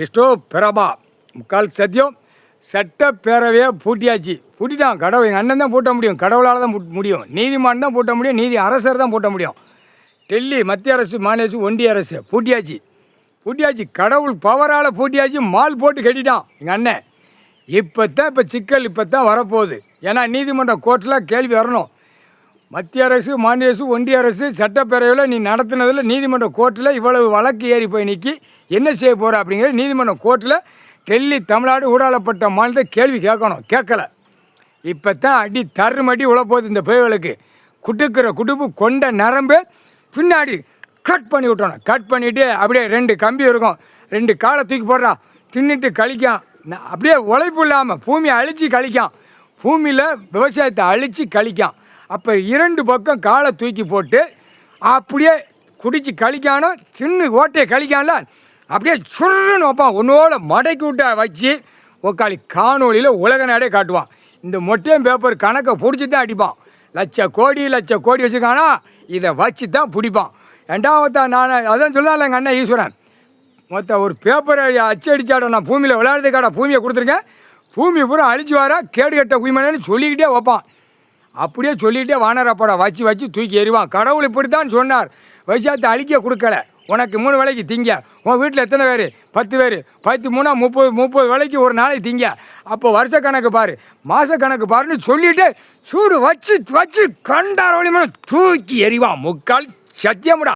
எஸ்டோ பிரபா முக்கால் சத்தியம் சட்டப்பேரவையை பூட்டியாச்சு. பூட்டிட்டான். கடவுள் எங்கள் அண்ணன் தான் பூட்ட முடியும், கடவுளால் தான் முடியும், நீதிமான் தான் பூட்ட முடியும், நீதி அரசர் தான் பூட்ட முடியும். டெல்லி மத்திய அரசு, மாநில அரசு, ஒன்றிய அரசு பூட்டியாச்சு. கடவுள் பவரால் பூட்டியாச்சு. மால் போட்டு கட்டிட்டான் எங்கள் அண்ணன். இப்போ சிக்கல் வரப்போகுது. ஏன்னா நீதிமன்ற கோர்ட்டில் கேள்வி வரணும். மத்திய அரசு, மாநில அரசு, ஒன்றிய அரசு சட்டப்பேரவையில் நீ நடத்தினதில் நீதிமன்ற கோர்ட்டில் இவ்வளவு வழக்கு ஏறி போய் நிற்கி என்ன செய்ய போகிற அப்படிங்கிறது நீதிமன்ற கோர்ட்டில் டெல்லி தமிழ்நாடு ஊடாளப்பட்ட மாநிலத்தை கேள்வி கேட்கலை. இப்போ தான் அடி தருமடி உழப்போகுது இந்த புயலுக்கு. குட்டுக்கிற குடுப்பு கொண்ட நரம்பு பின்னாடி கட் பண்ணி விட்டணும். கட் பண்ணிவிட்டு அப்படியே 2 கம்பி இருக்கும், 2 காலை தூக்கி போடுறா, தின்னுட்டு கழிக்கான். அப்படியே உழைப்பு இல்லாமல் பூமியை அழித்து கழிக்கான். பூமியில் விவசாயத்தை அழித்து கழிக்கான். அப்போ 2 பக்கம் காலை தூக்கி போட்டு அப்படியே குடித்து கழிக்கானோ, தின்னு ஓட்டையை கழிக்கான்ல, அப்படியே சுருன்னு வைப்பான். ஒன்றோட மடக்கி விட்ட வச்சு உக்காளி காணொலியில் உலக நாடே காட்டுவான். இந்த மொட்டையும் பேப்பர் கணக்கை பிடிச்சி தான் அடிப்பான். லட்ச கோடி வச்சுருக்கானா, இதை வச்சு தான் பிடிப்பான். 2வது நான் அதான் சொல்லலாம் எங்கள் அண்ணன் ஈஸ்வரன். மொத்தம் ஒரு பேப்பரை அச்சடிச்சாட நான் பூமியில் விளையாடுறதுக்காட பூமியை கொடுத்துருக்கேன். பூமி பூரா அழிச்சு வர கேடு கட்ட குய்மனு சொல்லிக்கிட்டே வைப்பான். அப்படியே சொல்லிகிட்டே வானரப்படை வச்சு தூக்கி எறிவான். கடவுள் இப்படித்தான் சொன்னார், விவசாயத்தை அழிக்க கொடுக்கல. உனக்கு 3 வேளைக்கு திங்க. உன் வீட்டில் எத்தனை பேர்? 10 பேர். 10 3 30 வேளைக்கு ஒரு நாளைக்கு திங்க. அப்போ வருஷ கணக்கு பாரு, மாத கணக்கு பாருன்னு சொல்லிவிட்டு சூடு வச்சு கண்டார வழி தூக்கி எறிவான். முக்கால் சத்தியமுடா.